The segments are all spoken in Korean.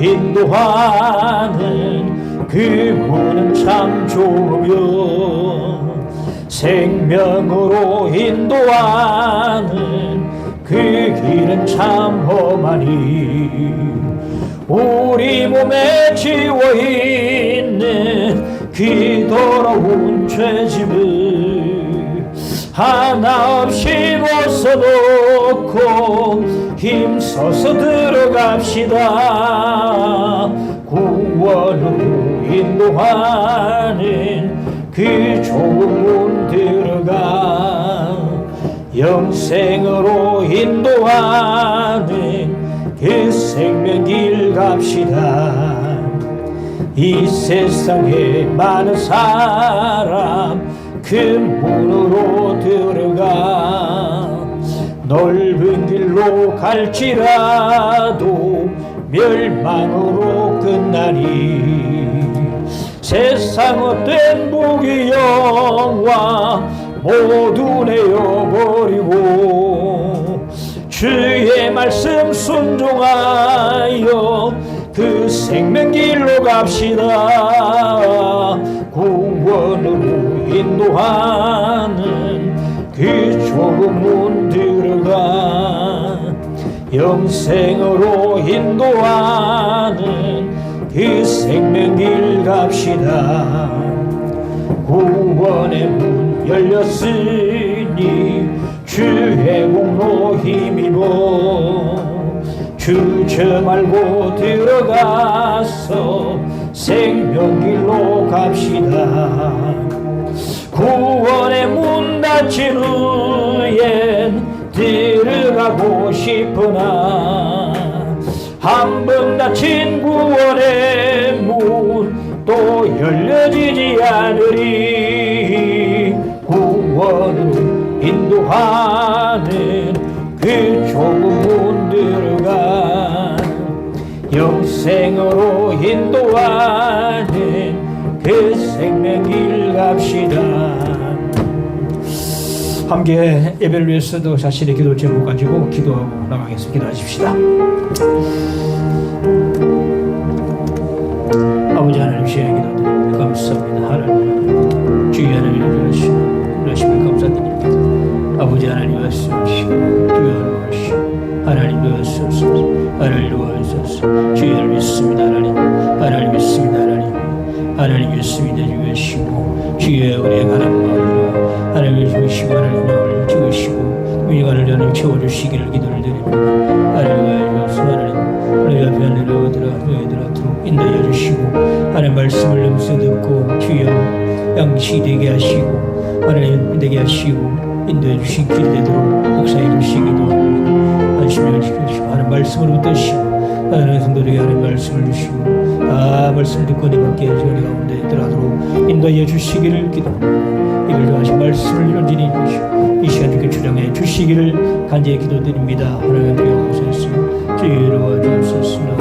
인도하는 그 문은 참 좁으며 생명으로 인도하는 그 길은 참 험하니 우리 몸에 지워있는 그 더러운 죄짐을 하나 없이 벗어놓고 힘써서 들어갑시다. 구원으로 인도하는 그 좁은 문 들어가 영생으로 인도하는 그 생명길 갑시다. 이 세상에 많은 사람 그 문으로 들어가 넓은 길로 갈지라도 멸망으로 끝나니 세상 헛된 부귀영화 모두 내어버리고 주의 말씀 순종하여 그 생명길로 갑시다. 구원으로 인도하는 그 좁은 문 들어가 영생으로 인도하는 그 생명길 갑시다. 구원의 문 열렸으니 주의 공로 힘입어 주저 말고 들어가서 생명길로 갑시다. 구원의 문 닫힌 후엔 들어가고 싶으나 한 번 닫힌 구원의 문 또 열려지지 않으리. 구원으로 인도하는 그 좁은 문 들어가 영생으로 인도하는 그 생명길 갑시다. 함께 예배를 위해서도 자신의 기도 제목 가지고 기도하고 나가겠습니다. 기도하십시다. 아버지 하나님 시에 기도드립니다. 감사합니다. 하나님 주의 하나님 이러시면 감사드립니다. 아버지 하나님 말씀하시고 주의 하나님 도와주소서. 하나님 도와주소서. 주의를 믿습니다. 하나님 믿습니다. 하나님 믿습니다. 주시고 주의 은혜 가는 마음으로 하나님을 주시고 하나님을 주시고 위관을 하나님 채워주시기를 기도를 드립니다. 하나님 너희 앞에 너희들아 인도해 주시고 하나님 말씀을 염소 듣고 주여 양치 되게 하시고 하나님 되게 하시고 인도해 주신 길 되도록 목사해 주시기도 합니다. 안심해 주시고 하나님 말씀을 듣으시고 하나님 성도들에게 하나님 말씀을 주시고 다 말씀을 듣고 내 밖에 저리 가운데 들어가도록 인도해 주시기를 기도합니다. 이걸 좋아하신 말씀을 온전히 주시고 이 시간 주께 주장해 주시기를 간절히 기도드립니다. 하나님 주여 주의로 와주셨습니다.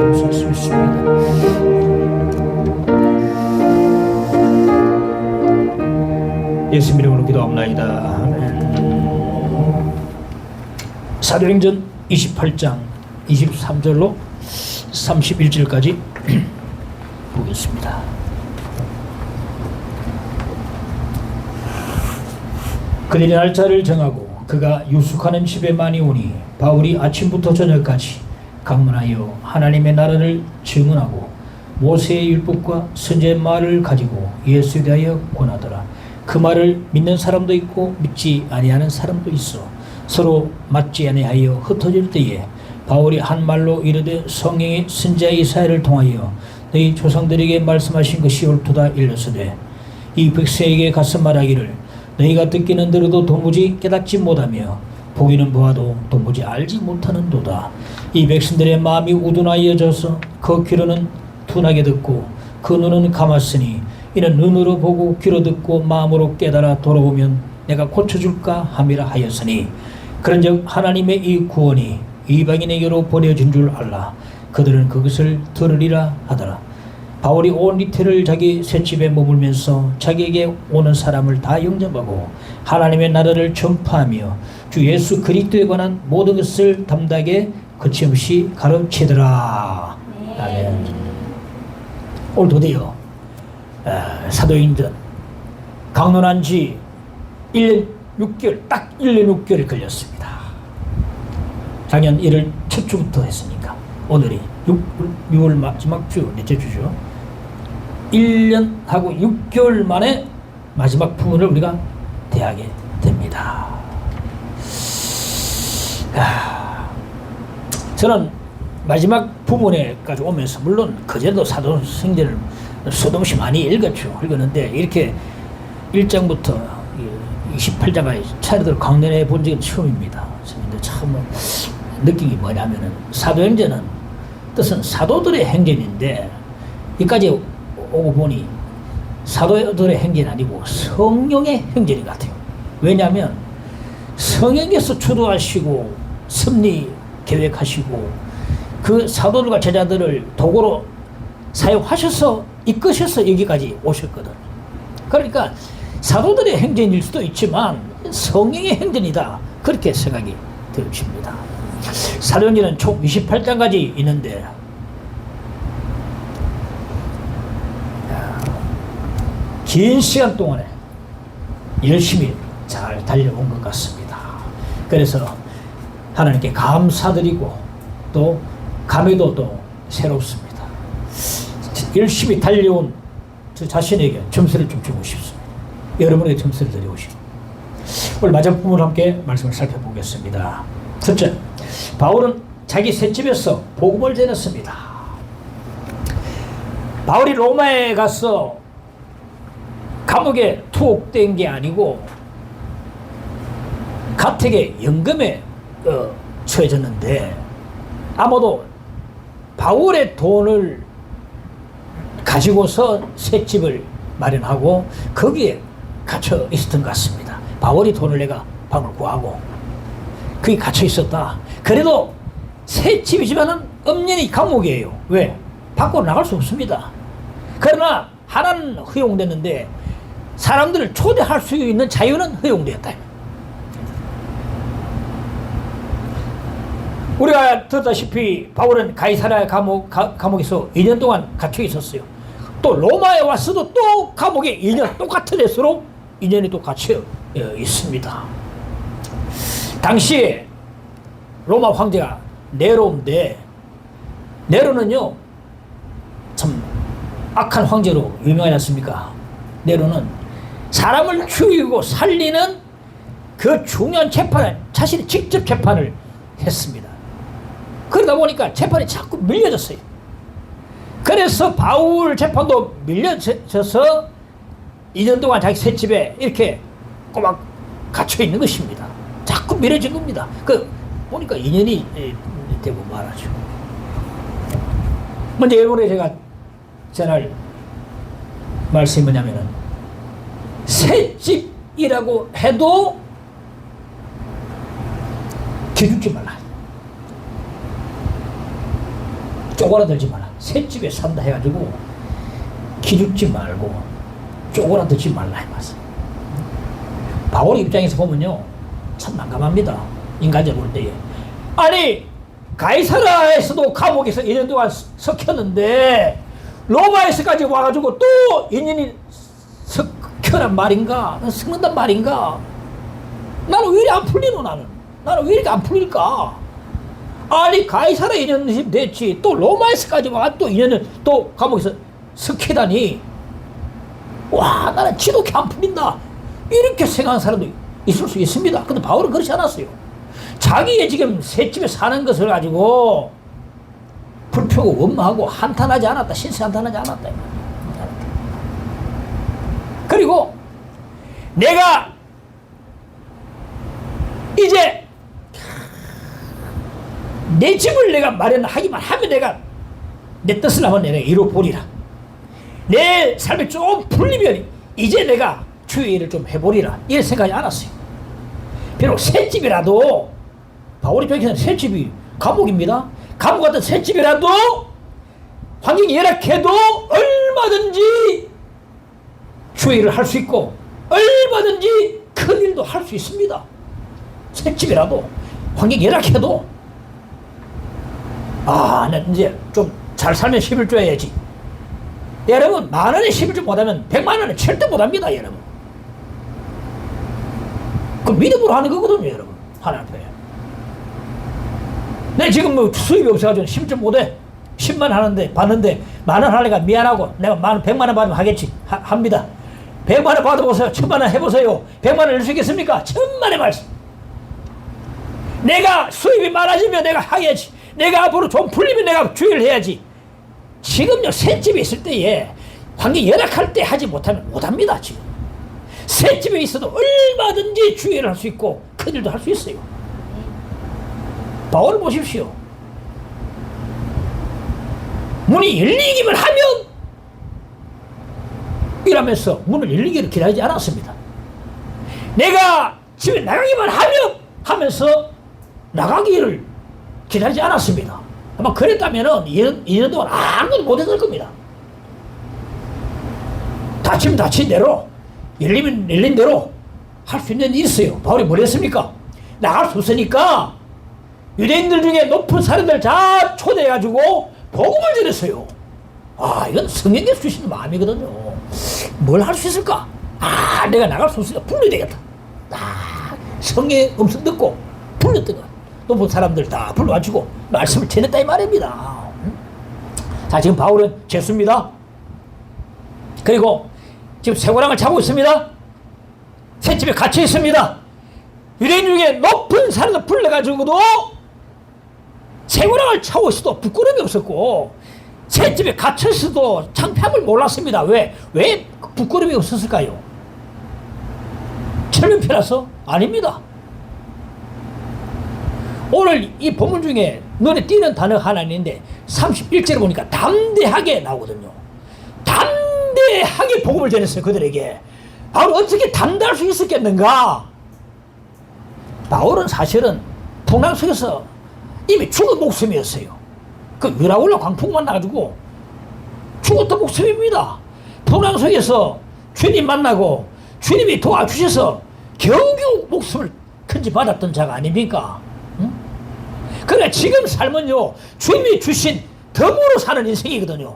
예수님 이름으로 기도합나이다. 아멘. 사도행전 28장 23절로 31절까지 보겠습니다. 그들이 날짜를 정하고 그가 유숙하는 집에 많이 오니 바울이 아침부터 저녁까지 강문하여 하나님의 나라를 증언하고 모세의 율법과 선지자의 말을 가지고 예수에 대하여 권하더라. 그 말을 믿는 사람도 있고 믿지 아니하는 사람도 있어 서로 맞지 아니하여 흩어질 때에 바울이 한 말로 이르되 성령이 선지자 이사야를 통하여 너희 조상들에게 말씀하신 것이 옳도다 일렀으되 이 백성에게 가서 말하기를 너희가 듣기는 들어도 도무지 깨닫지 못하며 보기는 보아도 도무지 알지 못하는도다. 이 백성들의 마음이 우둔하여져서 그 귀로는 둔하게 듣고 그 눈은 감았으니 이는 눈으로 보고 귀로 듣고 마음으로 깨달아 돌아오면 내가 고쳐줄까 함이라 하였으니 그런즉 하나님의 이 구원이 이방인에게로 보내진 줄 알라. 그들은 그것을 들으리라 하더라. 바울이 온 이틀을 자기 셋집에 머물면서 자기에게 오는 사람을 다 영접하고 하나님의 나라를 전파하며 주 예수 그리스도에 관한 모든 것을 담대하게 거침없이 가르치더라. 아멘. 오늘 드디어 사도행전 강론한 지 1년 6개월, 딱 1년 6개월이 걸렸습니다. 작년 1월 첫 주부터 했으니까 오늘이 6월 마지막 주, 넷째 주죠. 1년하고 6개월 만에 마지막 부분을 우리가 대하게 됩니다. 저는 마지막 부분에까지 오면서 물론 그제도 사도행전을 수도 없이 많이 읽었는데 이렇게 1장부터 28장까지 차례대로 강론해 본 적은 처음입니다. 근데 참 느낀 게 뭐냐면은 사도행전은 뜻은 사도들의 행전인데 여기까지 오고 보니 사도들의 행전이 아니고 성령의 행전인 것 같아요. 왜냐하면 성령께서 주도하시고 섭리 계획하시고 그 사도들과 제자들을 도구로 사용하셔서 이끄셔서 여기까지 오셨거든. 그러니까 사도들의 행전일 수도 있지만 성령의 행전이다, 그렇게 생각이 들어집니다. 사도행전은 총 28장까지 있는데 긴 시간 동안에 열심히 잘 달려온 것 같습니다. 그래서 하나님께 감사드리고 또 감회도 또 새롭습니다. 열심히 달려온 저 자신에게 점수를 좀 주고 싶습니다. 여러분에게 점수를 드리고 싶습니다. 오늘 마지막 부분을 함께 말씀을 살펴보겠습니다. 첫째, 바울은 자기 셋집에서 복음을 전했습니다. 바울이 로마에 가서 감옥에 투옥된 게 아니고 가택의 연금에 처해졌는데 아마도 바울의 돈을 가지고서 셋집을 마련하고 거기에 갇혀 있었던 것 같습니다. 바울이 돈을 내가 방을 구하고 거기 갇혀 있었다. 그래도 셋집이지만은 엄연히 감옥이에요. 왜? 밖으로 나갈 수 없습니다. 그러나 하나는 허용됐는데 사람들을 초대할 수 있는 자유는 허용되었다. 우리가 듣다시피 바울은 가이사랴 감옥에서 2년 동안 갇혀 있었어요. 또 로마에 왔어도 또 감옥에 2년, 똑같은 데서로 2년이 또 갇혀 있습니다. 당시에 로마 황제가 네로인데, 네로는요 참 악한 황제로 유명하지 않습니까? 네로는 사람을 죽이고 살리는 그 중요한 재판을 자신이 직접 재판을 했습니다. 그러다 보니까 재판이 자꾸 밀려졌어요. 그래서 바울 재판도 밀려져서 2년 동안 자기 셋집에 이렇게 꼬박 갇혀 있는 것입니다. 자꾸 밀어진 겁니다. 보니까 2년이 되고 말하죠. 먼저 여러분에게 제가 전할 말씀이 뭐냐면은 셋집이라고 해도 기죽지 말라. 쪼그라들지 말라. 셋집에 산다 해가지고 기죽지 말고 쪼그라들지 말라 이 말씀. 바울 입장에서 보면요 참 난감합니다. 인간적으로 볼 때에. 아니 가이사랴에서도 감옥에서 2년 동안 석혔는데 로마에서까지 와가지고 또 2년이 석혀란 말인가? 석는단 말인가? 나는 왜 이렇게 안 풀리노? 나는 왜 이렇게 안 풀릴까? 아니 가이사랴 2년 됐지 또 로마에서까지 와 또 2년을 또 감옥에서 석히다니, 와 나는 지독히 안 풀린다, 이렇게 생각하는 사람도 있을 수 있습니다. 근데 바울은 그렇지 않았어요. 자기의 지금 셋집에 사는 것을 가지고 불평하고 원망하고 한탄하지 않았다. 신세 한탄하지 않았다. 그리고 내가 이제 내 집을 내가 마련하기만 하면 내가 내 뜻을 한번 내가 이루어보리라. 내 삶이 좀 풀리면 이제 내가 주의 일을 좀 해보리라, 이런 생각이 않았어요. 비록 셋집이라도, 바울이 밝히는 셋집이 감옥입니다. 감옥 같은 셋집이라도 환경이 열악해도 얼마든지 주의 일을 할 수 있고 얼마든지 큰 일도 할 수 있습니다. 셋집이라도 환경이 열악해도 나 이제 좀 잘 살면 11조 해야지. 여러분, 10,000원에 11조 못하면 100만 원에 절대 못합니다, 여러분. 그 믿음으로 하는 거거든요, 여러분. 하나님 앞에. 내 지금 뭐 수입이 없어가지고 11조 못해. 10만 원 하는데, 받는데, 10,000원 하니까 미안하고, 내가 100만 원 받으면 하겠지. 합니다. 100만 원 받아보세요. 1000만 원 해보세요. 100만 원 낼 수 있겠습니까? 천만의 말씀. 내가 수입이 많아지면 내가 하겠지. 내가 앞으로 좀 풀리면 내가 주의를 해야지. 지금요, 셋집에 있을 때에 관계 열악할 때 하지 못하면 못합니다, 지금. 셋집에 있어도 얼마든지 주의를 할 수 있고, 큰일도 할 수 있어요. 바울을 보십시오. 문이 열리기만 하면 이라면서 문을 열리기를 기다리지 않았습니다. 내가 집에 나가기만 하면 하면서 나가기를 기다리지 않았습니다. 아마 그랬다면 2년 동안 아무것도 못했을 겁니다. 다치면 다친 대로, 열리면 열린 대로 할 수 있는 일이 있어요. 바울이 뭘 했습니까? 나갈 수 없으니까 유대인들 중에 높은 사람들 다 초대해가지고 복음을 전했어요. 아, 이건 성령께서 주시는 마음이거든요. 뭘 할 수 있을까? 아, 내가 나갈 수 없으니까 불러야 되겠다. 아, 성령의 음성 듣고 불렀던 거야. 높은 사람들 다 불러가지고 말씀을 전했다 이 말입니다. 자, 지금 바울은 죄수입니다. 그리고 지금 쇠고랑을 차고 있습니다. 셋집에 갇혀 있습니다. 유대인 중에 높은 사람을 불러가지고도 쇠고랑을 차고 있어도 부끄러움이 없었고, 셋집에 갇혀 있어도 창피함을 몰랐습니다. 왜 부끄러움이 없었을까요? 철면피라서? 아닙니다. 오늘 이 본문 중에 눈에 띄는 단어가 하나 있는데 31절을 보니까 담대하게 나오거든요. 담대하게 복음을 전했어요, 그들에게. 바울은 어떻게 담대할 수 있었겠는가? 바울은 사실은 풍랑 속에서 이미 죽은 목숨이었어요. 그 유라굴라 광풍만 나가지고 죽었던 목숨입니다. 풍랑 속에서 주님 만나고 주님이 도와주셔서 겨우겨우 목숨을 건지받았던 자가 아닙니까? 그러니까 지금 삶은요, 주님이 주신 덤으로 사는 인생이거든요.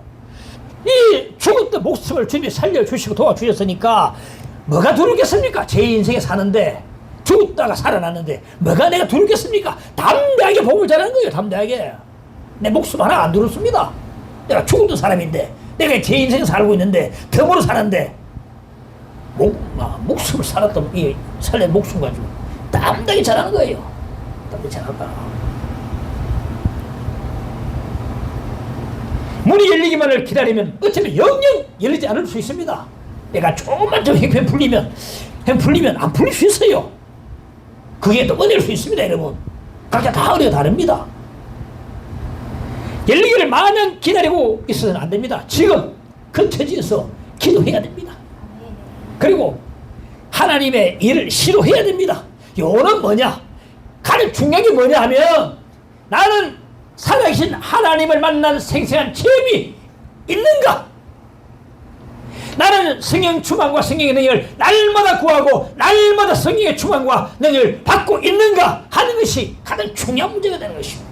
이 죽었던 목숨을 주님이 살려주시고 도와주셨으니까 뭐가 두렵겠습니까? 제 인생에 사는데, 죽었다가 살아났는데 뭐가 내가 두렵겠습니까? 담대하게 복음을 전하는 거예요. 담대하게. 내 목숨 하나 안 두렵습니다. 내가 죽었던 사람인데, 내가 제 인생 살고 있는데 덤으로 사는데 목숨을 살았던 이 살린 목숨 가지고 담대하게 전하는 거예요. 담대하게 전한다. 문이 열리기만을 기다리면 어차피 영영 열리지 않을 수 있습니다. 내가 조금만 좀 형편 풀리면 안 풀릴 수 있어요. 그게 또 은혜일 수 있습니다, 여러분. 각자 다 은혜가 다릅니다. 열리기를 마냥 기다리고 있어서는 안 됩니다. 지금 그 처지에서 기도해야 됩니다. 그리고 하나님의 일을 시도해야 됩니다. 요는 뭐냐? 가장 중요한 게 뭐냐 하면, 나는 살아계신 하나님을 만난 생생한 체험이 있는가? 나는 성령 충만과 성령의 능력을 날마다 구하고 날마다 성령의 충만과 능력을 받고 있는가 하는 것이 가장 중요한 문제가 되는 것입니다.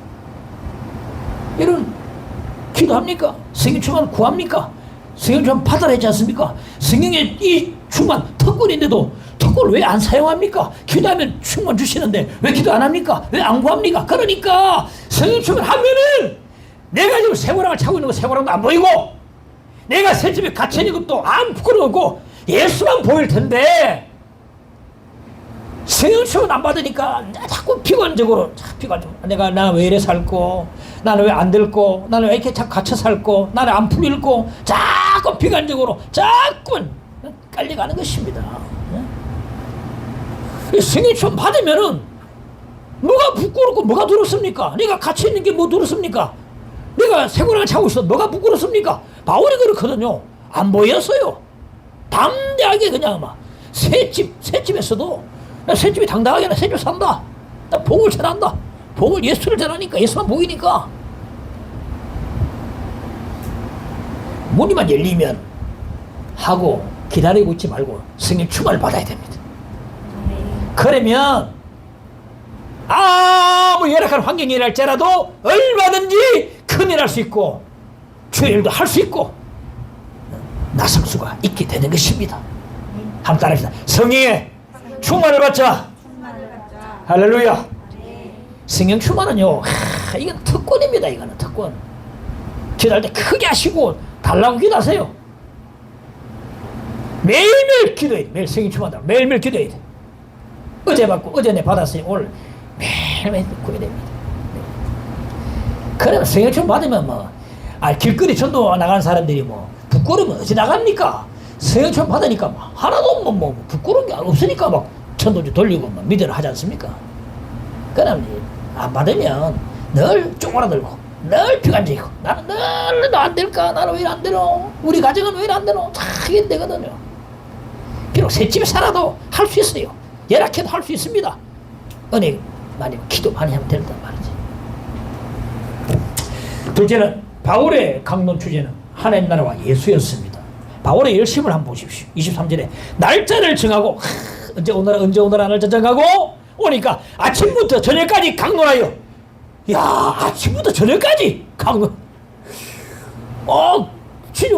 여러분, 기도합니까? 성령 충만 구합니까? 성령 충만 받아야 하지 않습니까? 성령의 이 충만 특권인데도 특권을 왜 안 사용합니까? 기도하면 충만 주시는데 왜 기도 안 합니까? 왜 안 구합니까? 그러니까 성령 충만 하면은 내가 지금 쇠고랑을 차고 있는 거 쇠고랑도 안 보이고, 내가 셋집에 갇혀 있는 것도 안 부끄러우고 예수만 보일 텐데, 성령 충만 안 받으니까 자꾸 비관적으로 내가 나 왜 이래 살고, 나는 왜 안 들고, 나는 왜 이렇게 자꾸 갇혀 살고, 나는 안 풀릴고, 자꾸 비관적으로 자꾸 깔려가는 것입니다. 성령 충만 받으면은 뭐가 부끄럽고 뭐가 두렵습니까? 내가 갇혀 있는 게 뭐 두렵습니까? 내가 쇠고랑을 차고 있어도 뭐가 부끄럽습니까? 바울이 그렇거든요. 안 보였어요. 담대하게 그냥 막 셋집에서도 나 셋집이 당당하게 나 셋집 산다. 나 복을 전한다. 복을 예수를 전하니까, 예수만 보이니까. 문이만 열리면 하고 기다리고 있지 말고 성령 충만을 받아야 됩니다. 그러면 아무 열악한 환경이 일할지라도 얼마든지 큰일 할 수 있고 주의 일도 할 수 있고 나설 수가 있게 되는 것입니다. 한번 따라합시다. 성령의 충만을 받자. 할렐루야. 성령 충만은요, 이건 특권입니다. 이거는 특권. 기도할 때 크게 하시고 달라고 기도하세요. 매일매일 기도해야 돼. 매일 성령 충만다. 매일매일 기도해야 돼. 어제 받고 어제 내 받았어요. 오늘 매일매일 구해야 됩니다. 그러면 성령 충만 받으면 뭐, 길거리 전도 나가는 사람들이 뭐 부끄러우면 어디 나갑니까? 성령 충만 받으니까 뭐 하나도 뭐 부끄러운 게 없으니까 막 전도지 돌리고 막 믿으러 하지 않습니까? 그럼 안 받으면 늘 쪼그라들고 늘 비관적이고 나는 늘 안 될까? 나는 왜 안 되노? 우리 가정은 왜 안 되노? 다 이게 되거든요. 비록 셋집에 살아도 할 수 있어요. 열악해도 할 수 있습니다. 은혜 많이 기도 많이 하면 된단 말이지. 둘째는 바울의 강론 주제는 하나님 나라와 예수였습니다. 바울의 열심을 한번 보십시오. 23절에 날짜를 정하고 언제 오너라 날짜 정하고 오니까 아침부터 저녁까지 강론하여. 야, 아침부터 저녁까지 강론. 진짜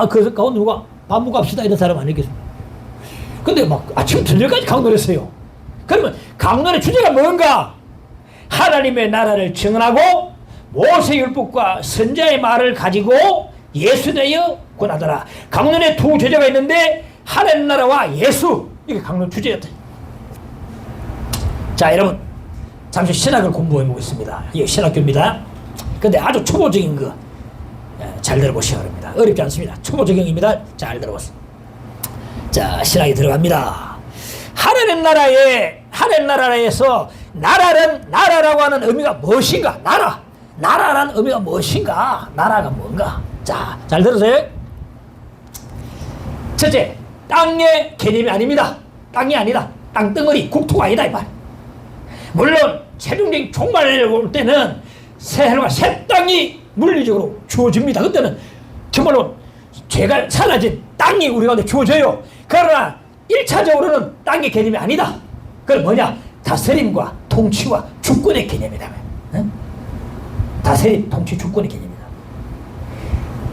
그 가운데 누가 밥 먹고 합시다 이런 사람 아니겠습니까? 근데 막 아침 저녁까지 강론했어요. 그러면 강론의 주제가 뭔가? 하나님의 나라를 증언하고 모세율법과 선지자의 말을 가지고 예수 되어 권하더라. 강론의 두 주제가 있는데 하나님 나라와 예수, 이게 강론 주제였다. 자, 여러분 잠시 신학을 공부해 보겠습니다. 이게 신학교입니다. 근데 아주 초보적인 거 잘 들어보시기 바랍니다. 어렵지 않습니다. 초보적용입니다. 잘 들어보세요. 자, 신학이 들어갑니다. 하나님 나라에서 나라라고 하는 의미가 무엇인가? 나라라는 의미가 무엇인가? 나라가 뭔가? 자, 잘 들으세요. 첫째, 땅의 개념이 아닙니다. 땅이 아니다. 땅덩어리, 국토가 아니다 이 말. 물론 최종적인 종말을 볼 때는 새 하늘과 새 땅이 물리적으로 주어집니다. 그때는 정말로 죄가 사라진 땅이 우리 가운데 주어져요. 그러나 1차적으로는 땅의 개념이 아니다. 그건 뭐냐? 다스림과 통치와 주권의 개념이다. 응? 다스림, 통치, 주권의 개념이다.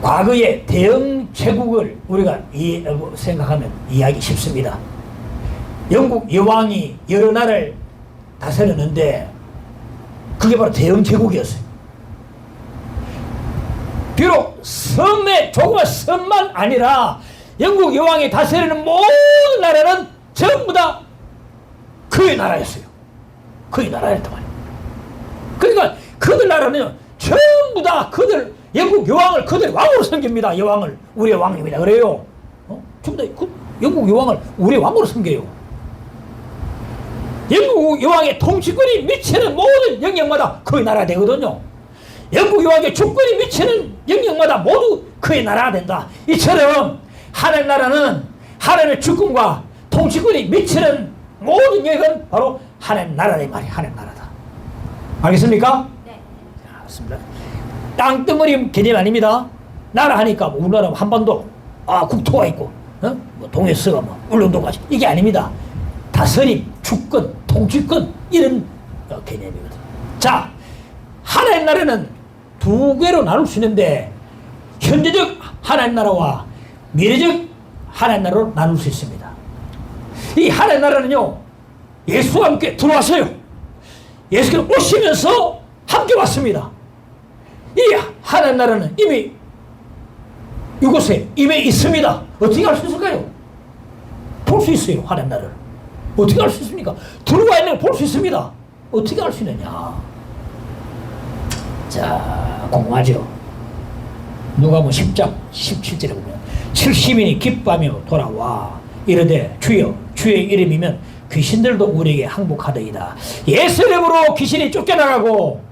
과거의 대영 제국을 우리가 생각하면 이해하기 쉽습니다. 영국 여왕이 여러 나라를 다스렸는데 그게 바로 대영 제국이었어요. 비록 섬의 조그만 섬만 아니라 영국 여왕이 다스리는 모든 나라는 전부 다 그의 나라였어요. 그의 나라였단 말이에요. 그러니까 그들 나라는 전부 다 영국 여왕을 그들 왕으로 섬깁니다. 여왕을 우리의 왕입니다. 그래요. 전부 다 영국 여왕을 우리의 왕으로 섬겨요. 영국 여왕의 통치권이 미치는 모든 영역마다 그의 나라가 되거든요. 영국 여왕의 주권이 미치는 영역마다 모두 그의 나라가 된다. 이처럼 하나님 나라는 하나님의 주권과 통치권이 미치는 모든 영역은 바로 하나님 나라의 말이 하나님 나라다. 알겠습니까? 네. 알겠습니다. 땅덩어리 개념 아닙니다. 나라 하니까 우리나라 한반도 국토가 있고 뭐 동해서가 뭐 울릉도까지 이게 아닙니다. 다스림, 주권, 통치권 이런 개념이거든. 자, 하나님 나라는 두 개로 나눌 수 있는데 현재적 하나님 나라와 미래적 하나님 나라로 나눌 수 있습니다. 이 하나님 나라는요, 예수와 함께 들어왔어요. 예수께서 오시면서 함께 왔습니다. 이 하나님 나라는 이미 이곳에 이미 있습니다. 어떻게 알 수 있을까요? 볼 수 있어요. 하나님 나라를 어떻게 알 수 있습니까? 들어와 있는 걸 볼 수 있습니다. 어떻게 알 수 있느냐? 자, 공부하죠. 누가복음 10장 17절에 보면 70인이 기뻐하며 돌아와 이르되 주여 주의 이름이면 귀신들도 우리에게 항복하더이다. 예수 이름으로 귀신이 쫓겨나가고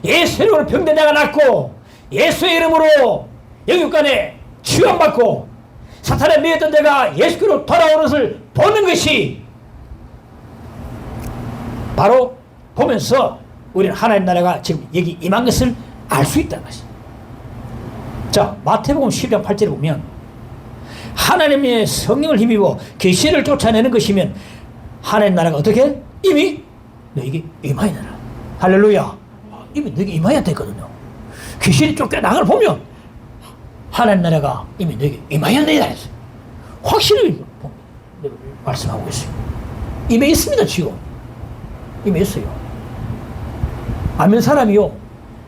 예수 이름으로 병든 자가 낫고 예수의 이름으로 영육간에 치유받고 사탄에 매였던 자가 예수께로 돌아오는 것을 보는 것이 바로 보면서 우리는 하나님 나라가 지금 여기 임한 것을 알 수 있다는 것이. 자, 마태복음 12장 8절에 보면 하나님의 성령을 힘입어 귀신을 쫓아내는 것이면 하나님 나라가 어떻게? 이미 너에게 임하였느라. 할렐루야. 이미 너에게 임하였다 했거든요. 귀신이 쫓겨나가는 걸 보면 하나님 나라가 이미 너에게 임하였느니라 했어요. 확실히 말씀하고 있어요. 임해 있습니다. 지금 임해 있어요. 아멘 사람이요,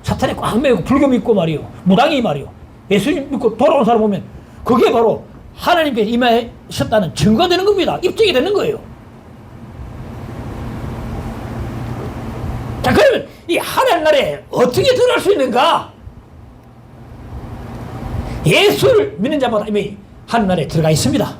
사탄에 꽉 매고 불교 믿고 말이요, 무당이 말이요, 예수님 믿고 돌아온 사람 보면 그게 바로 하나님께 임하셨다는 증거가 되는 겁니다. 입증이 되는 거예요. 자, 그러면 이 하나님 나라에 어떻게 들어갈 수 있는가? 예수를 믿는 자마다 이미 하나님 나라에 들어가 있습니다.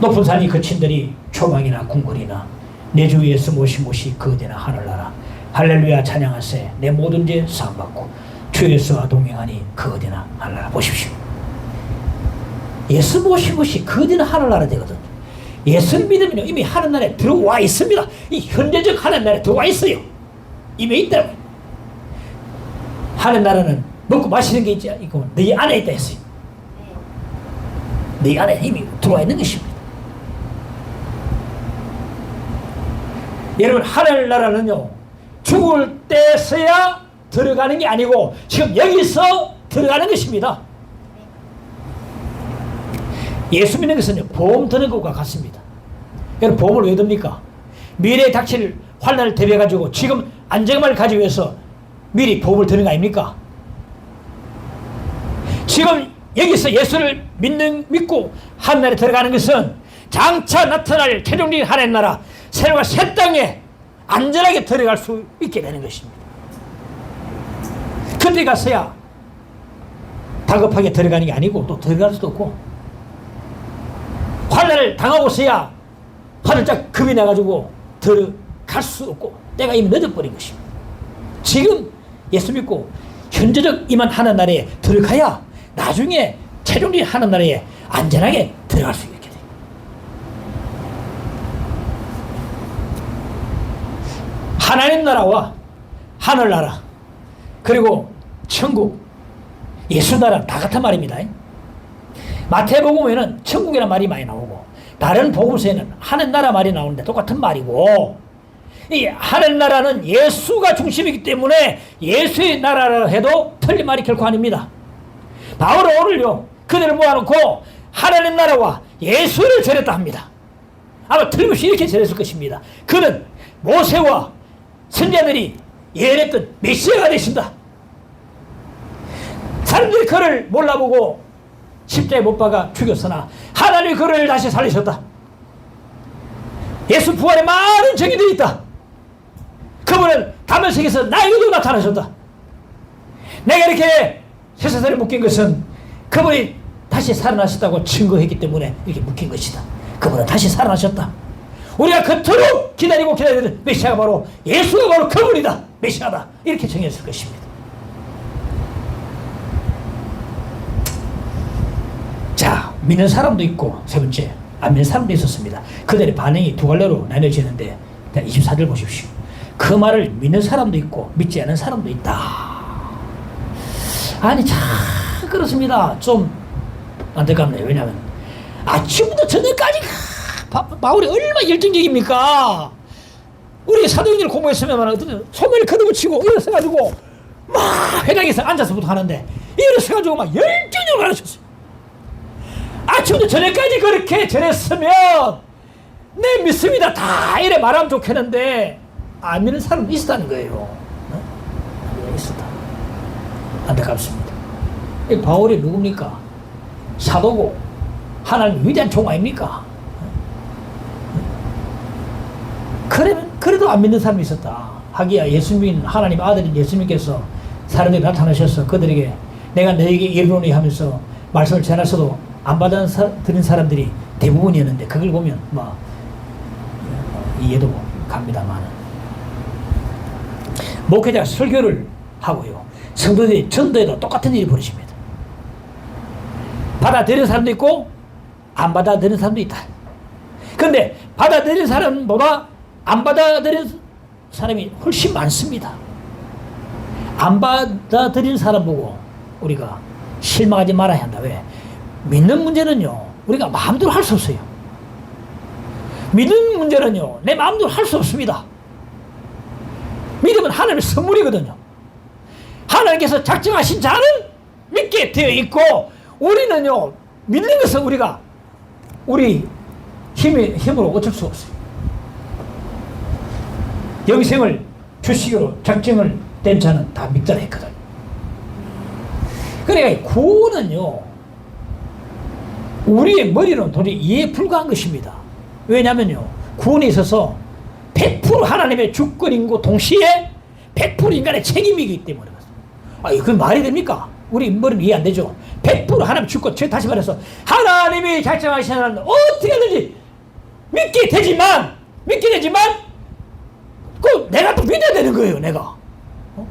높은 산이 그친들이 초망이나 궁궐이나 내 주 예수 모시 거대나 하늘나라 할렐루야 찬양하세 내 모든 죄 사함받고 주 예수와 동행하니 거대나 하늘나라. 보십시오. 예수 모시 거대나 하늘나라 되거든. 예수를 믿으면 이미 하늘나라에 들어와 있습니다. 이 현재적 하늘나라에 들어와 있어요. 이미 있다고요. 하늘나라는 먹고 마시는 게 있지, 이거 네 안에 있다 했어요. 네 안에 이미 들어와 있는 것입니다. 여러분, 하늘나라는요, 죽을 때서야 들어가는 게 아니고 지금 여기서 들어가는 것입니다. 예수 믿는 것은 보험 드는 것과 같습니다. 여러분, 보험을 왜 듭니까? 미래에 닥칠 환난을 대비해가지고 지금 안정감을 가지기 위해서 미리 보험을 드는 거 아닙니까? 지금 여기서 예수를 믿고 하늘나라에 들어가는 것은 장차 나타날 최종적인 하나님 나라 새로운 새 땅에 안전하게 들어갈 수 있게 되는 것입니다. 그때 가서야 다급하게 들어가는 게 아니고 또 들어갈 수도 없고, 환난을 당하고서야 화들짝 겁이 나가지고 들어갈 수 없고 때가 이미 늦어버린 것입니다. 지금 예수 믿고 현재적 임한 하나님 나라에 들어가야 나중에 최종적인 하나님 나라에 안전하게 들어갈 수 있게 됩니다. 하나님 나라와 하늘나라 그리고 천국, 예수 나라 다 같은 말입니다. 마태복음에는 천국이라는 말이 많이 나오고 다른 복음서에는 하늘나라 말이 나오는데 똑같은 말이고, 이 하늘나라는 예수가 중심이기 때문에 예수의 나라라 해도 틀린 말이 결코 아닙니다. 바울은 오늘요 그들을 모아놓고 하나님 나라와 예수를 전했다 합니다. 아마 틀림없이 이렇게 전했을 것입니다. 그는 모세와 선자들이 예언했던 메시아가 되신다. 사람들이 그를 몰라보고 십자가에 못 박아 죽였으나 하나님이 그를 다시 살리셨다. 예수 부활에 많은 증인들이 있다. 그분은 다메섹에서 나에게도 나타나셨다. 내가 이렇게 쇠사슬에 묶인 것은 그분이 다시 살아나셨다고 증거했기 때문에 이렇게 묶인 것이다. 그분은 다시 살아나셨다. 우리가 그토록 기다리고 기다리던 메시아가 바로 예수가 바로 그분이다. 메시아다. 이렇게 정했을 것입니다. 자, 믿는 사람도 있고 세 번째 안 믿는 사람도 있었습니다. 그들의 반응이 두 갈래로 나뉘어지는데 24절 보십시오. 그 말을 믿는 사람도 있고 믿지 않는 사람도 있다. 아니 참 그렇습니다. 좀 안타깝네요. 왜냐하면 아침부터 저녁까지 바울이 얼마나 열정적입니까? 우리 사도행전을 공부했으면 어떤 소매를 걷어붙이고 일어서가지고 막 회당에서 앉아서부터 하는데 일어서가지고 막 열정적으로 가르쳤어요. 아침부터 저녁까지 그렇게 전했으면 내 믿습니다 다 이래 말하면 좋겠는데 안 믿는 사람도 있었다는 거예요. 있었다. 안타깝습니다. 이 바울이 누굽니까? 사도고 하나님 위대한 종 아닙니까? 그래도 안 믿는 사람이 있었다. 하기야 예수님 하나님 아들인 예수님께서 사람들이 나타나셔서 그들에게 내가 너에게 이르노니 하면서 말씀을 전하셔도 안 받아들인 사람들이 대부분이었는데 그걸 보면 뭐 이해도 갑니다만 목회자가 설교를 하고요 성도들이 전도에도 똑같은 일이 벌어집니다. 받아들이는 사람도 있고 안 받아들이는 사람도 있다. 그런데 받아들이는 사람보다 안 받아들이는 사람이 훨씬 많습니다. 안 받아들이는 사람 보고 우리가 실망하지 말아야 한다. 왜? 믿는 문제는요 우리가 마음대로 할 수 없어요. 믿는 문제는요 내 마음대로 할 수 없습니다. 믿음은 하나님의 선물이거든요. 하나님께서 작정하신 자는 믿게 되어 있고, 우리는요, 믿는 것은 우리가 우리 힘으로 어쩔 수 없어요. 영생을 주시기로 작정을 된 자는 다 믿더라 했거든. 그러니까 구원은요, 우리의 머리로는 도저히 이해에 불과한 것입니다. 왜냐면요, 구원에 있어서 100% 하나님의 주권이고 동시에 100% 인간의 책임이기 때문에. 그 말이 됩니까? 우리 머리는 이해 안 되죠. 100% 하나님 주권, 다시 말해서 하나님이 작정하신 한 어떻게든지 믿게 되지만 그 내가 또 믿어야 되는 거예요. 내가.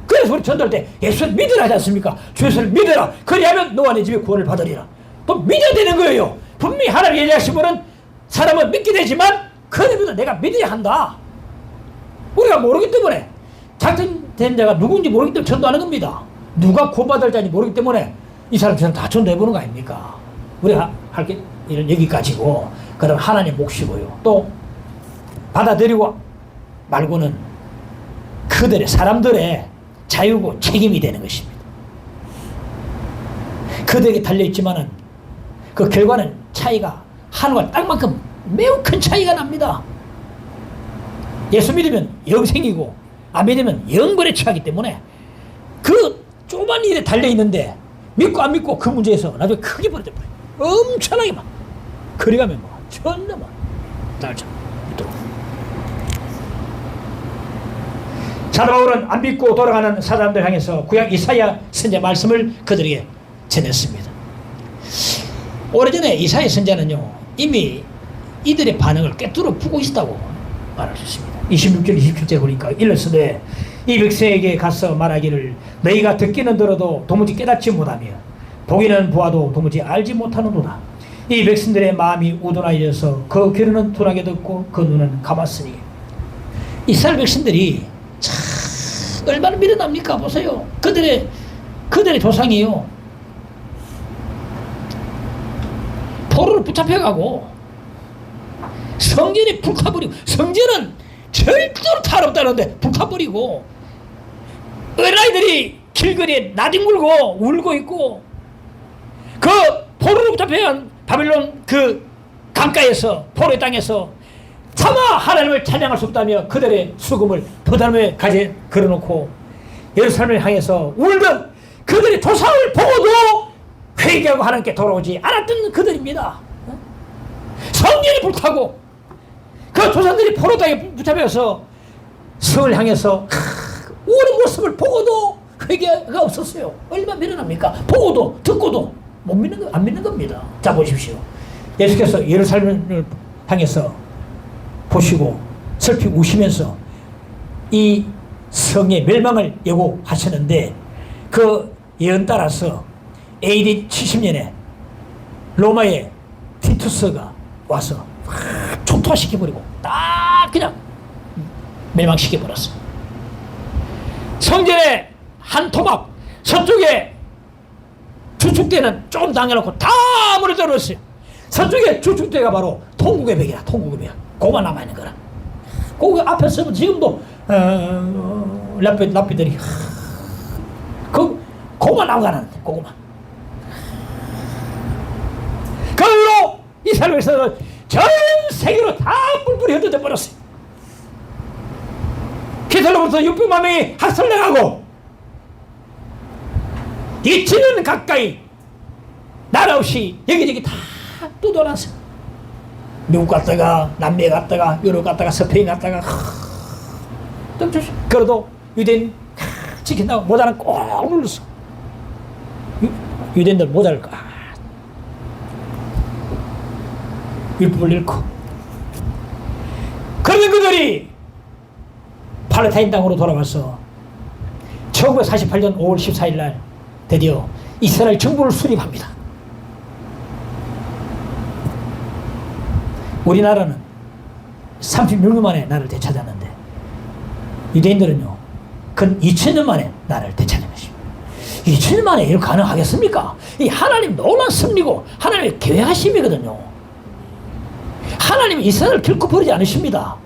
그래서 우리 전도할 때 예수를 믿으라 하지 않습니까? 주 예수를 믿으라. 그리하면 너와 내 집에 구원을 받으리라. 또 믿어야 되는 거예요. 분명히 하나님 얘기하신 분은 사람은 믿게 되지만 그러면 내가 믿어야 한다. 우리가 모르기 때문에, 작정된 자가 누군지 모르기 때문에 전도하는 겁니다. 누가 구원받을 자인지 모르기 때문에 이 사람 저는 다 전도해보는 거 아닙니까? 우리가 할 게 여기까지고, 그 다음 하나님 몫이고요. 또 받아들이고 말고는 그들의, 사람들의 자유고 책임이 되는 것입니다. 그들에게 달려있지만은 그 결과는 차이가 하늘과 땅만큼 매우 큰 차이가 납니다. 예수 믿으면 영생이고 안 믿으면 영벌에 처하기 때문에 그 조그만 일에 달려있는데 믿고 안 믿고 그 문제에서 나중에 크게 벌어져 버려요. 엄청나게 막 그리가면 뭐 전혀 막 날짜 믿도록. 사도 바울은 안 믿고 돌아가는 사람들 향해서 구약 이사야 선지자 말씀을 그들에게 전했습니다. 오래전에 이사야 선지자는요, 이미 이들의 반응을 꿰뚫어 보고 있다고 말할 수 있습니다. 26절 27절 보니까 일렀으되 이 백성에게 가서 말하기를 너희가 듣기는 들어도 도무지 깨닫지 못하며 보기는 보아도 도무지 알지 못하는도다. 이 백성들의 마음이 우둔하여져서 그 귀는 둔하게 듣고 그 눈은 감았으니. 이스라엘 백성들이 참 얼마나 미련합니까? 보세요. 그들의 조상이에요. 포로를 붙잡혀가고 성전이 불타버리고, 성전은 절대로 탈없다는데 불타버리고, 어린아이들이 길거리에 나뒹굴고 울고 있고, 그 포로로 붙잡혀간 바빌론 그 강가에서, 포로의 땅에서 차마 하나님을 찬양할 수 없다며 그들의 수금을 부담에 가져 걸어놓고 예루살렘을 향해서 울던 그들의 조상을 보고도 회개하고 하나님께 돌아오지 않았던 그들입니다. 성전이 불타고 그 조상들이 포로 땅에 붙잡혀서 성을 향해서 우는 모습을 보고도 회개가 없었어요. 얼마나 미련합니까? 보고도 듣고도 못 믿는 거, 안 믿는 겁니다. 자, 보십시오. 예수께서 예루살렘을 향해서 보시고 슬피 우시면서 이 성의 멸망을 예고하셨는데, 그 예언 따라서 AD 70년에 로마의 티투스가 와서 초토화시켜버리고 딱 그냥 멸망시켜버렸어. 성전의 한 토막 서쪽에 주축대는 좀 당겨놓고 다 무너져버렸어요. 서쪽에 주축대가 바로 통곡의 벽이야. 통곡의 벽. 고만 남아있는 거라. 그 앞에 서면 지금도 랍비들이 고만 나가는데, 고만. 그 후로 이스라엘에서는 전 세계로 다 뿔뿔이 흩어져 버렸어요. 기슬로부터 600만 명이 학살당하고 2000년 가까이 나라 없이 여기저기 다 떠돌았어. 미국 갔다가 남미에 갔다가 유럽 갔다가 스페인 갔다가 그래도 유대인 지킨다고 모자는 꼭 눌렀어. 유대인들 모자를 율법을 잃고, 그런 그들이 팔레타인 땅으로 돌아와서 1948년 5월 14일 날 드디어 이스라엘 정부를 수립합니다. 우리나라는 36년 만에 나라를 되찾았는데 유대인들은요 근 2000년 만에 나라를 되찾은 것입니다. 2000년 만에 이렇게 가능하겠습니까? 이 하나님 놀라운 섭리고 하나님의 계획하심이거든요. 하나님이 이스라엘을 결코 버리지 않으십니다.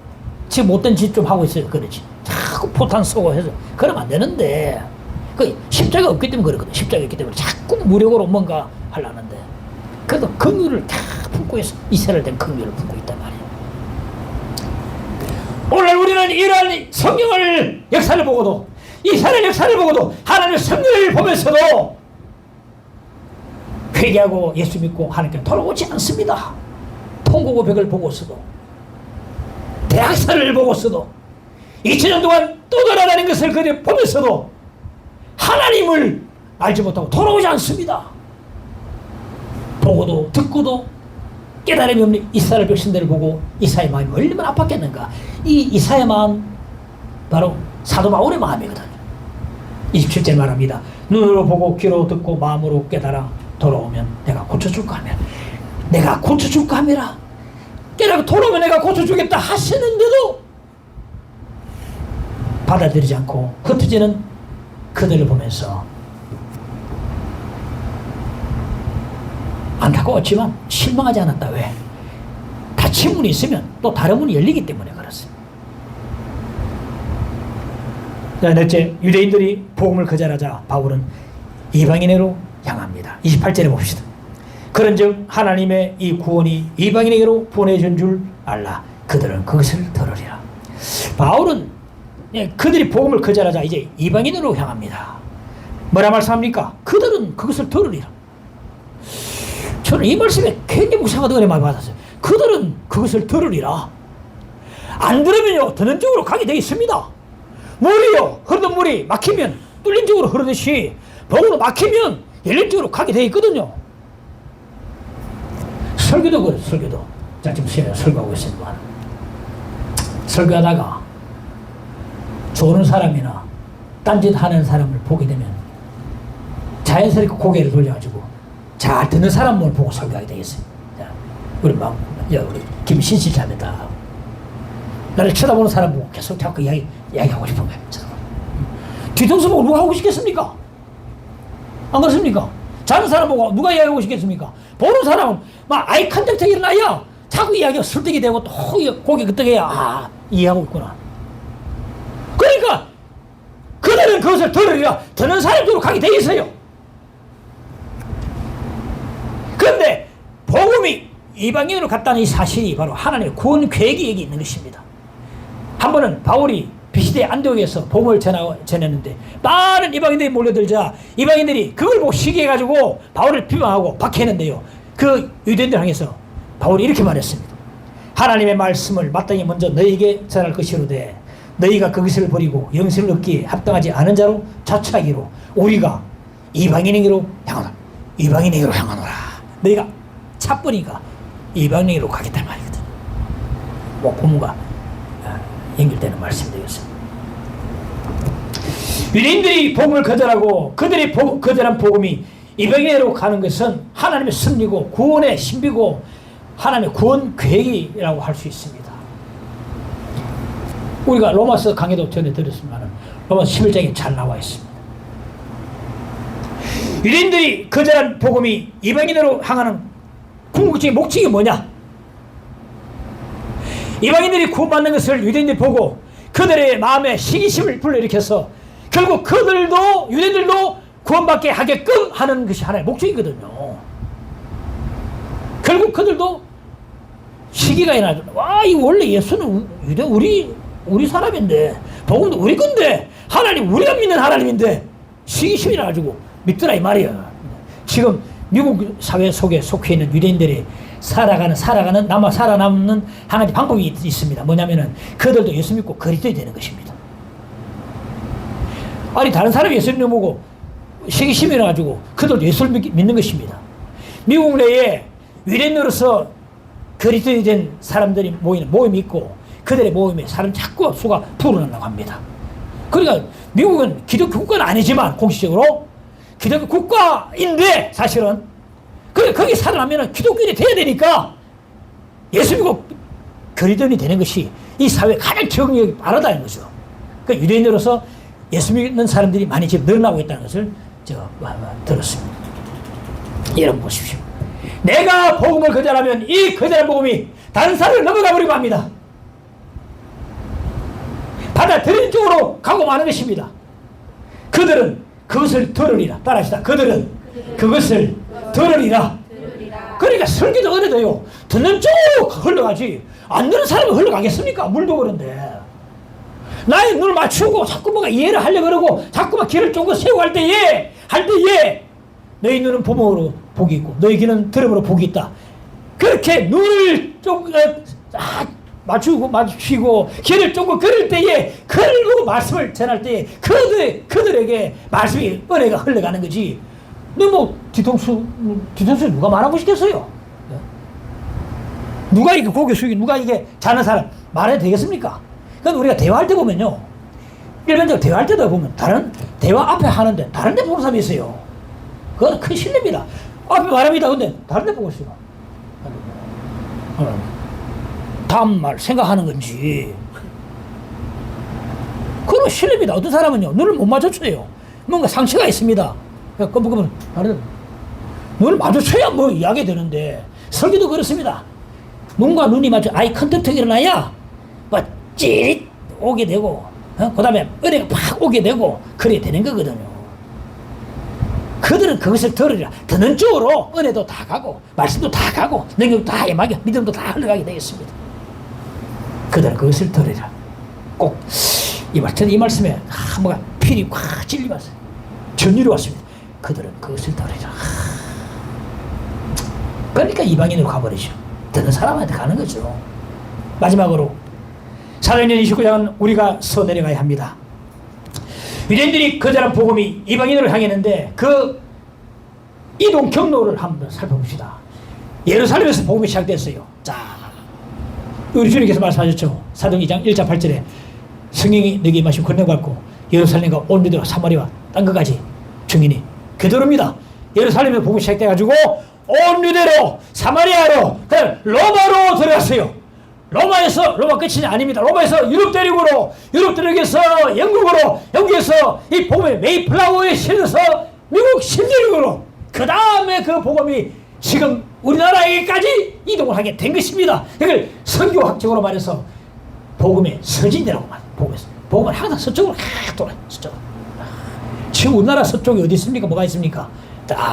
지금 못된 짓 좀 하고 있어요. 그러지. 자꾸 포탄 쏘고 해서 그러면 안 되는데, 그 십자가 없기 때문에 그렇거든. 십자가 있기 때문에 자꾸 무력으로 뭔가 하려는데 그래도 긍휼을 다 품고 있어. 이스라엘 된 긍휼을 품고 있단 말이야. 오늘 우리는 이러한 성경을 역사를 보고도 이스라엘 역사를 보고도 하나님의 성경을 보면서도 회개하고 예수 믿고 하나님께 돌아오지 않습니다. 통고고백을 보고서도 대학사를 보고서도 2000년 동안 또 돌아다닌 것을 그들 보면서도 하나님을 알지 못하고 돌아오지 않습니다. 보고도 듣고도 깨달음이 없는 이스라엘 백성들을 보고 이사야의 마음이 얼마나 아팠겠는가. 이 이사야의 마음 바로 사도 바울의 마음이거든. 27절 말합니다. 눈으로 보고 귀로 듣고 마음으로 깨달아 돌아오면 내가 고쳐줄까 하며 내가 고쳐줄까 하며라. 깨닫고 돌아오면 내가 고쳐주겠다 하시는데도 받아들이지 않고 흩어지는 그들을 보면서 안타까웠지만 실망하지 않았다. 왜? 닫힌 문이 있으면 또 다른 문이 열리기 때문에 그렇습니다. 자, 넷째, 유대인들이 복음을 거절하자 바울은 이방인으로 향합니다. 28절에 봅시다. 그런즉 하나님의 이 구원이 이방인에게로 보내준 줄 알라. 그들은 그것을 들으리라. 바울은 그들이 복음을 거절하자 이제 이방인으로 향합니다. 뭐라 말씀합니까? 그들은 그것을 들으리라. 저는 이 말씀에 굉장히 무상하다고 많이 받았어요. 그들은 그것을 들으리라. 안 들으면요 드는 쪽으로 가게 되어 있습니다. 물이요 흐르던 물이 막히면 뚫린 쪽으로 흐르듯이 복으로 막히면 열린 쪽으로 가게 되어 있거든요. 설교도 그래. 설교도 자 지금 설교하고 있습니다. 설교하다가 좋은 사람이나 딴짓 하는 사람을 보게 되면 자연스럽게 고개를 돌려가지고 잘 듣는 사람을 보고 설교하게 되겠어요. 자, 우리 우리 김신실 자매다. 나를 쳐다보는 사람 보고 계속 자꾸 이야기하고 싶은 거예요. 뒤통수 보고 누가 하고 싶겠습니까? 안 그렇습니까? 자는 사람 보고 누가 이야기하고 싶겠습니까? 보는 사람은 막 아이 컨택트 일어나야 자꾸 이야기가 설득이 되고 또 고개 끄덕여야 이해하고 있구나. 그러니까 그들은 그것을 들으리라. 듣는 사람들로 가게 돼 있어요. 그런데 복음이 이방인으로 갔다는 이 사실이 바로 하나님의 구원 계획이 여기 있는 것입니다. 한 번은 바울이 비시대 안디옥에서 복음을 전했는데 많은 이방인들이 몰려들자 이방인들이 그걸 보고 시기해가지고 바울을 비방하고 박해했는데요. 그 유대인들 향해서 바울이 이렇게 말했습니다. 하나님의 말씀을 마땅히 먼저 너희에게 전할 것이로되 너희가 그것을 버리고 영생을 얻기에 합당하지 않은 자로 자처하기로 우리가 이방인에게로 향하노라. 이방인에게로 향하노라. 너희가 차버리니까 이방인에게로 가겠단 말이거든. 뭐 고문과 연결되는 말씀이 되겠습니다. 유대인들이 복음을 거절하고 그들이 거절한 복음이 이방인에게로 가는 것은 하나님의 섭리고 구원의 신비고 하나님의 구원 계획이라고 할 수 있습니다. 우리가 로마서 강의도 전에 들었지만 로마서 11장에 잘 나와 있습니다. 유대인들이 거절한 복음이 이방인으로 향하는 궁극적인 목적이 뭐냐? 이방인들이 구원받는 것을 유대인들이 보고 그들의 마음에 시기심을 불러일으켜서 결국 그들도 유대인들도 구원받게 하게끔 하는 것이 하나의 목적이거든요. 결국 그들도 시기가 일어나죠. 와, 이 원래 예수는 유대 우리 사람인데 복음도 우리 건데 하나님 우리가 믿는 하나님인데 시기심이 나가지고 믿더라 이 말이야. 지금 미국 사회 속에 속해 있는 유대인들이 살아가는 살아남는 한 가지 방법이 있습니다. 뭐냐면은 그들도 예수 믿고 그리스도인이 되는 것입니다. 아니 다른 사람이 예수 믿는 보고 시기심이 나가지고 그들도 예수를 믿는 것입니다. 미국 내에 유대인으로서 그리스도인이 된 사람들이 모이는 모임이 있고 그들의 모임에 사람 자꾸 수가 불어난다고 합니다. 그러니까 미국은 기독교 국가는 아니지만 공식적으로 기독교 국가인데 사실은 거기 살아나면 기독교인이 돼야 되니까 예수 믿고 그리스도인이 되는 것이 이 사회에 가장 적응력이 빠르다는 거죠. 그러니까 유대인으로서 예수 믿는 사람들이 많이 지금 늘어나고 있다는 것을 제가 들었습니다. 여러분 보십시오. 내가 복음을 거절하면 이 거절한 복음이 다른 사람을 넘어가 버리고 합니다. 받아들이는 쪽으로 가고 마는 것입니다. 그들은 그것을 들으리라. 따라합시다. 그들은 그것을 들으리라. 그러니까 설교도 그래도요, 듣는 쪽 흘러가지 안 듣는 사람은 흘러가겠습니까? 물도 그런데 나의 눈을 맞추고 자꾸 뭔가 이해를 하려고 그러고 자꾸만 길을 쫑긋 세우고 할 때에 너희 눈은 보므로 복이 있고 너희 귀는 들음으로 복이 있다. 그렇게 눈을 좀 맞추고 길을 쫑긋 걸을 때에 그리고 말씀을 전할 때에 그들에게 말씀이 은혜가 흘러가는 거지. 근데 뭐 뒤통수 누가 말하고 싶겠어요? 누가 이렇게 고개 숙이고 누가 이게 자는 사람 말해도 되겠습니까? 그러니까 우리가 대화할 때 보면요, 일반적으로 대화할 때도 보면 다른 대화 앞에 하는데 다른 데 보는 사람이 있어요. 그건 큰 실례입니다. 앞에 말합니다. 근데 다른 데 보고 있어요. 다음 말 생각하는 건지. 그건 실례입니다. 어떤 사람은요, 눈을 못 마주쳐요. 뭔가 상처가 있습니다. 그러면 다른 눈을 마주쳐야 뭐 이야기 되는데, 설교도 그렇습니다. 눈과 눈이 마주 아이 컨택트가 일어나야 뭐 찌릿 오게 되고, 그 다음에 은혜가 팍 오게 되고 그래 되는 거거든요. 그들은 그것을 들으리라. 듣는 쪽으로 은혜도 다 가고 말씀도 다 가고 능력도 다 임하게 믿음도 다 흘러가게 되겠습니다. 그들은 그것을 들으리라. 꼭 이 말씀에 뭐가 필이 확 찔리면서 전율이 왔습니다. 그들은 그것을 들으리라. 그러니까 이방인으로 가버리죠. 듣는 사람한테 가는 거죠. 마지막으로 사도행전 29장은 우리가 써내려가야 합니다. 유대인들이 거절한 복음이 이방인으로 향했는데 그 이동 경로를 한번 살펴봅시다. 예루살렘에서 복음이 시작됐어요. 자, 우리 주님께서 말씀하셨죠. 사도행전 2장 1장 8절에 성령이 너희에게 임하시고 권능받고 예루살렘과 온 유대와 사마리아와 딴 것까지 증인이 그대로입니다. 예루살렘에서 복음이 시작돼가지고 온 유대로 사마리아로 로마로 들어갔어요. 로마 끝이 아닙니다. 로마에서 유럽 대륙으로, 유럽 대륙에서 영국으로, 영국에서 이 복음의 메이플라워에 실려서 미국 신대륙으로, 그 다음에 그 복음이 지금 우리나라에까지 이동을 하게 된 것입니다. 이걸 선교학적으로 말해서 복음의 서진대라고 말해요. 복음은 항상 서쪽으로 돌아요. 서쪽으로. 지금 우리나라 서쪽이 어디 있습니까? 뭐가 있습니까?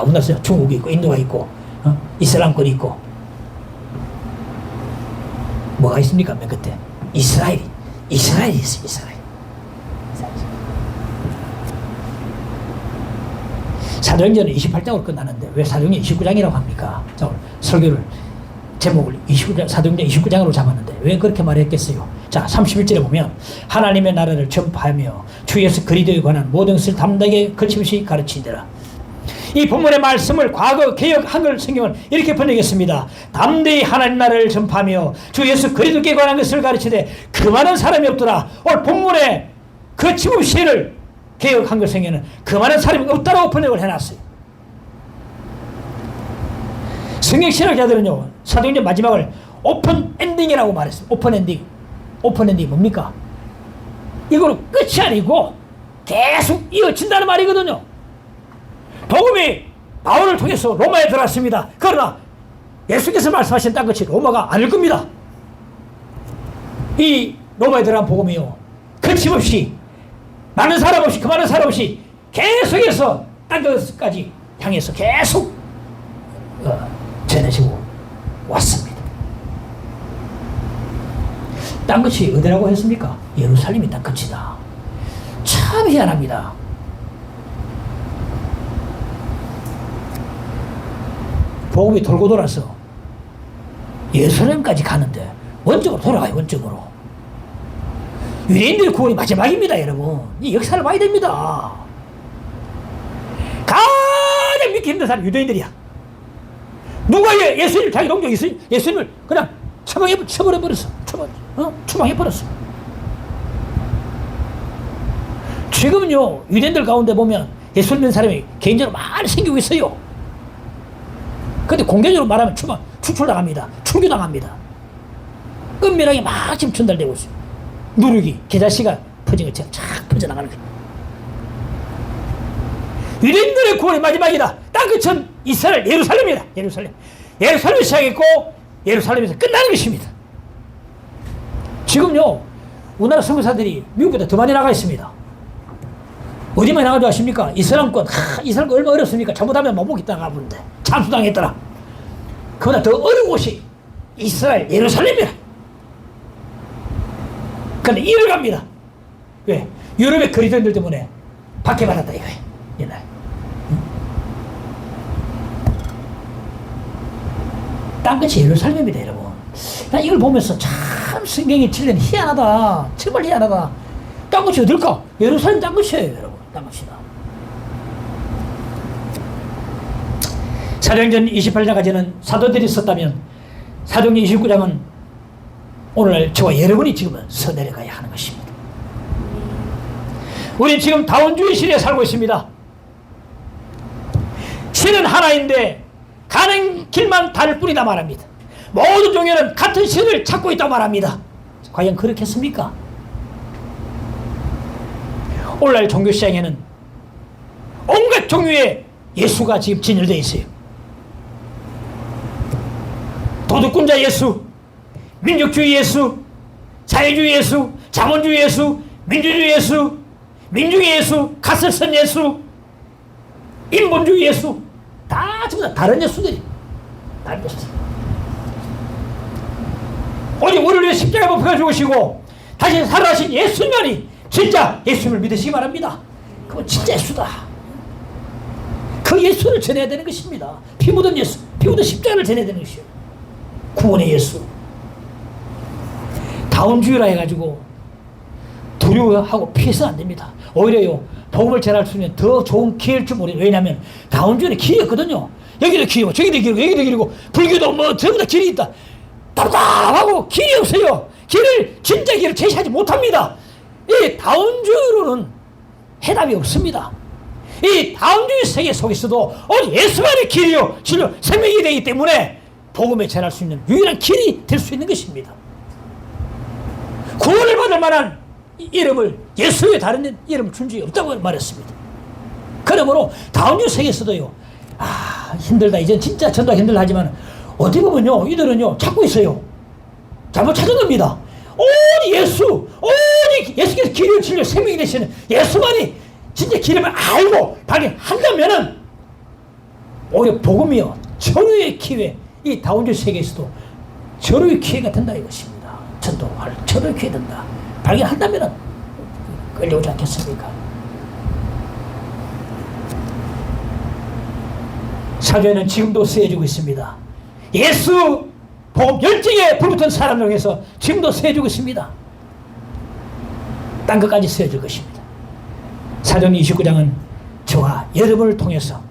우리나라 중국이 있고 인도가 있고 이슬람권이 있고 뭐가 있습니까? 맨 끝에 이스라엘이 있어요. 이스라엘. 사도행전은 28장으로 끝나는데 왜 사도행전 29장이라고 합니까? 자, 오늘 설교를 제목을 사도행전 29장으로 잡았는데 왜 그렇게 말했겠어요? 자, 31절에 보면 하나님의 나라를 전파하며 주 예수 그리스도에 관한 모든 것을 담대하게 거침없이 가르치니라. 이 본문의 말씀을 과거 개역 한글 성경은 이렇게 번역했습니다. 담대히 하나님 나라를 전파하며 주 예수 그리스도께 관한 것을 가르치되 그 많은 사람이 없더라. 오늘 본문의 거침없이를 개역 한글 성경은 그 많은 사람이 없다라고 번역을 해놨어요. 성경 신학자들은요, 사도행전 마지막을 오픈 엔딩이라고 말했어요. 오픈 엔딩. 오픈 엔딩이 뭡니까? 이거로 끝이 아니고 계속 이어진다는 말이거든요. 복음이 바울을 통해서 로마에 들어왔습니다. 그러나 예수께서 말씀하신 땅끝이 로마가 아닐 겁니다. 이 로마에 들어간 복음이요, 거침없이 많은 사람 없이 그 많은 사람 없이 계속해서 땅끝까지 향해서 계속 전해지고 왔습니다. 땅끝이 어디라고 했습니까? 예루살렘이 땅끝이다. 참 희한합니다. 복음이 돌고 돌아서 예루살렘까지 가는데 원적으로 돌아가요. 원적으로. 유대인들의 구원이 마지막입니다. 여러분, 이 역사를 봐야 됩니다. 가장 믿기 힘든 사람이 유대인들이야. 누가 예수님을 자기 동족 예수님을 그냥 처벌해버렸어. 추방해버렸어. 지금은요, 유대인들 가운데 보면 예수 믿는 사람이 개인적으로 많이 생기고 있어요. 근데 공개적으로 말하면 추출당합니다. 출교당합니다. 은밀하게 막 지금 전달되고 있어요. 누룩이 계자씨가 퍼진 것처럼 착 퍼져나가는 거예요. 유대인들의 구원이 마지막이다. 땅끝은 이스라엘 예루살렘이다. 예루살렘에서 시작했고 예루살렘에서 끝나는 것입니다. 지금요, 우리나라 선교사들이 미국보다 더 많이 나가 있습니다. 어디만 나가지고 아십니까? 이스라엘권, 이스라엘권 얼마나 어렵습니까? 잘못하면 못 보겠다가 보는데 참수당했더라. 그보다 더 어려운 곳이 이스라엘 예루살렘이라. 근데 이를 갑니다. 왜? 유럽의 그리스도인들 때문에 박해받았다 이거예요. 옛날에. 땅끝이 예루살렘이다 여러분. 이걸 보면서 참 성경의 진리는 희한하다. 정말 희한하다. 땅끝이 어딜까? 예루살렘 땅끝이에요 여러분. 땅끝이다. 사도행전 28장까지는 사도들이 썼다면 사도행전 29장은 오늘날 저와 여러분이 지금은 서내려가야 하는 것입니다. 우리는 지금 다원주의 시대에 살고 있습니다. 신은 하나인데 가는 길만 다를 뿐이다 말합니다. 모든 종교는 같은 신을 찾고 있다고 말합니다. 과연 그렇겠습니까? 오늘날 종교시장에는 온갖 종류의 예수가 지금 진열되어 있어요. 도둑꾼자 예수, 민족주의 예수, 자유주의 예수, 자본주의 예수, 민주주의 예수, 민중의 예수, 가설선 예수, 인본주의 예수, 다 전부 다 다른 예수들이 다른 예수들. 오직 우리를 위해 십자가에 못 박혀 죽으시고 다시 살아나신 예수님만이 진짜 예수님을 믿으시기 바랍니다. 그건 진짜 예수다. 그 예수를 전해야 되는 것입니다. 피 묻은 예수, 피 묻은 십자가를 전해야 되는 것이에요. 구원의 예수. 다운주의라 해가지고 두려워하고 피해서는 안 됩니다. 오히려요, 복음을 전할 수 있는 더 좋은 기회일 줄 모르겠어요. 왜냐하면 다운주의는 길이었거든요. 여기도 길이고 저기도 길이고 여기도 길이고 불교도 뭐 전부 다 길이 있다. 답답하고 길이 없어요. 진짜 길을 제시하지 못합니다. 이 다운주의로는 해답이 없습니다. 이 다운주의 세계 속에서도 오직 예수만의 길이요 진리요 생명이 되기 때문에 복음에 전할 수 있는 유일한 길이 될 수 있는 것입니다. 구원을 받을 만한 이름을 예수 외에 다른 이름을 준 적이 없다고 말했습니다. 그러므로 다운주의 세계에서도요, 힘들다. 이제 진짜 전도가 힘들다 하지만 어디 보면요, 이들은요 찾고 있어요. 잘못 찾은 겁니다. 오직 예수, 오직 예수께서 길이요 진리요 생명이 되시는 예수만이 진짜 길임을 알고 발견한다면은 오히려 복음이요 절호의 기회, 이 다운주의 세계에서도 절호의 기회가 된다 이것입니다. 전도할 절호의 기회 된다. 발견한다면은 끌려오지 않겠습니까? 사교회는 지금도 쓰여지고 있습니다. 예수 복음 열정에 불붙은 사람을 위해서 지금도 쓰여지고 있습니다. 딴 것까지 쓰여질 것입니다. 사도행전 29장은 저와 여러분을 통해서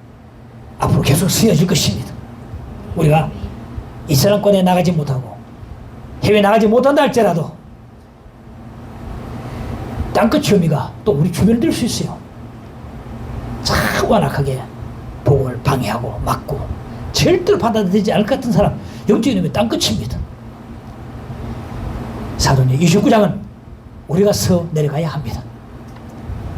앞으로 계속 쓰여질 것입니다. 우리가 이스라엘권에 나가지 못하고 해외 나가지 못한다 할지라도 땅끝 주미가 또 우리 주변에 들 수 있어요. 참 완악하게 복음을 방해하고 막고 절대로 받아들이지 않을 것 같은 사람, 영적인 의미 땅끝입니다. 사도행전 29장은 우리가 서 내려가야 합니다.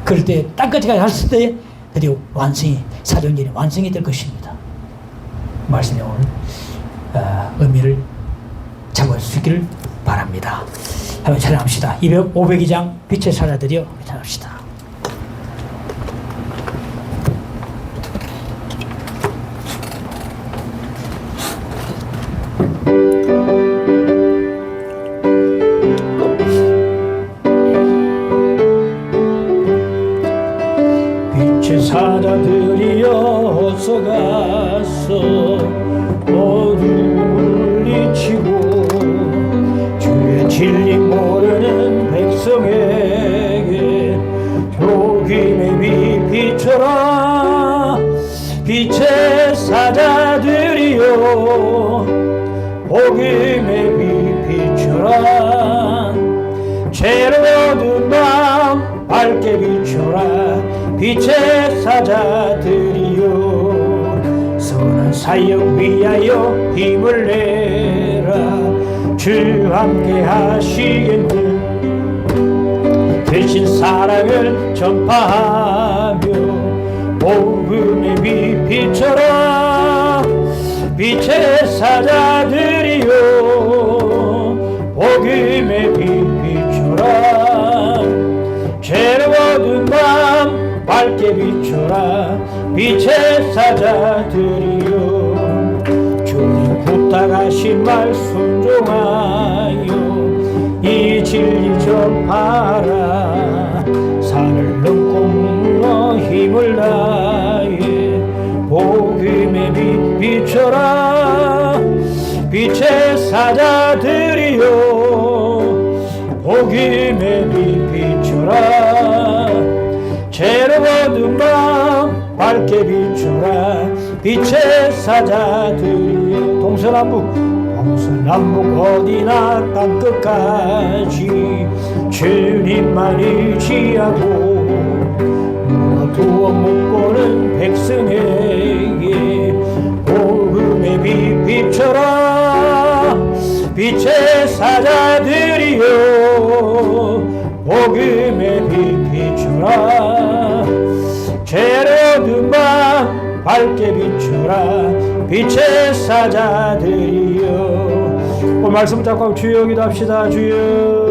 그럴 때 땅끝까지 갔을 때 드디어 완성이, 사도행전이 완성이 될 것입니다. 말씀의 오늘 의미를 잡을 수 있기를 바랍니다. 한번 찬양합시다. 502장 빛의 사자들이여 찬양합시다. 빛의 사자들이여 어서 가서 어둠을 물리치고 주의 진리 모르는 백성에게 복음의 빛 비춰라. 빛의 사자들이여 복음의 빛 비춰라. 죄로운 마음 밝게 비춰라. 빛의 사자들이여 선한 사역 위하여 힘을 내라. 주 함께 하시겠는 대신 사랑을 전파하며 복음의 빛 비춰라. 빛의 사자들이여 복음의 빛 비춰라. 죄로운 마음 빛의 사자들이여 주님 부탁하신 말 순종하여 이 진리 전하라 산을 넘고 물러 힘을 다해 복음의 빛 비춰라 빛의 사자들이여 복음의 빛 비춰라 죄로 얻은 밤 밝게 비춰라 빛의 사자들이여 동서남북 어디나 땅끝까지 주님만 의지하고 두어 못 보는 백성에게 복음의 빛 비춰라 빛의 사자들이여 복음의 빛 비춰라 죄로 얻은 밤 밝게 비춰라 빛의 사자들이여 오늘 말씀 잡고 주여 기도합시다. 주여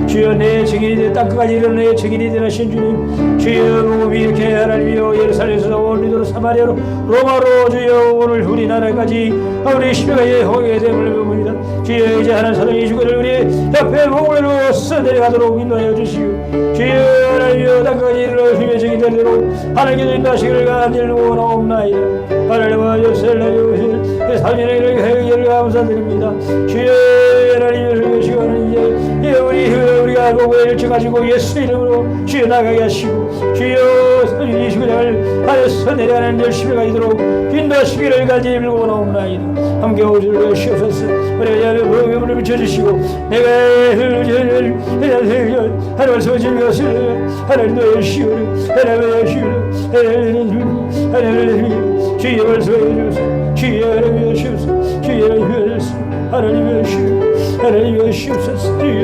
주여 내 증인이 되어 땅끝까지 이르는 내 증인이 되신 주님 주여 복음이 이렇게 하나님이여 예루살렘에서 원리도로 사마리아로 로마로 주여 오늘 우리나라까지 우리 십여가지의 허게 됨을 배웁니다. 주여 이제 하나님 사랑이 주거를 우리 옆에 복음으로써 내려가도록 인도하여 주시오. 주여 하나님이여 땅끝까지 이르러 주의 증인이 되도록 하나님께서 인도하시기를 간절히 원하옵나이다. 하나님과 예수를 살리는 일을 감사드립니다. 주여 하나님을 주시고 하나님 이제 우리가 복음을 가지고 예수 이름으로 주여 나가게 하시고 주여 이 시간을 하여서 내려가는 열심히 가지도록 인도하시기를 간절히 원하옵나이다. 함께 오시를 주시옵소서. 우리가 복음을 비춰주시고 내가 하나님 말씀을 증거하시는 하나님 너의 시오를 하나님의 시오를 하나님 주의 말씀을 주소서. 주의 하나님의 시옵소서. 주의 하나님의 시옵소서. 하나님의 시옵소서. 주의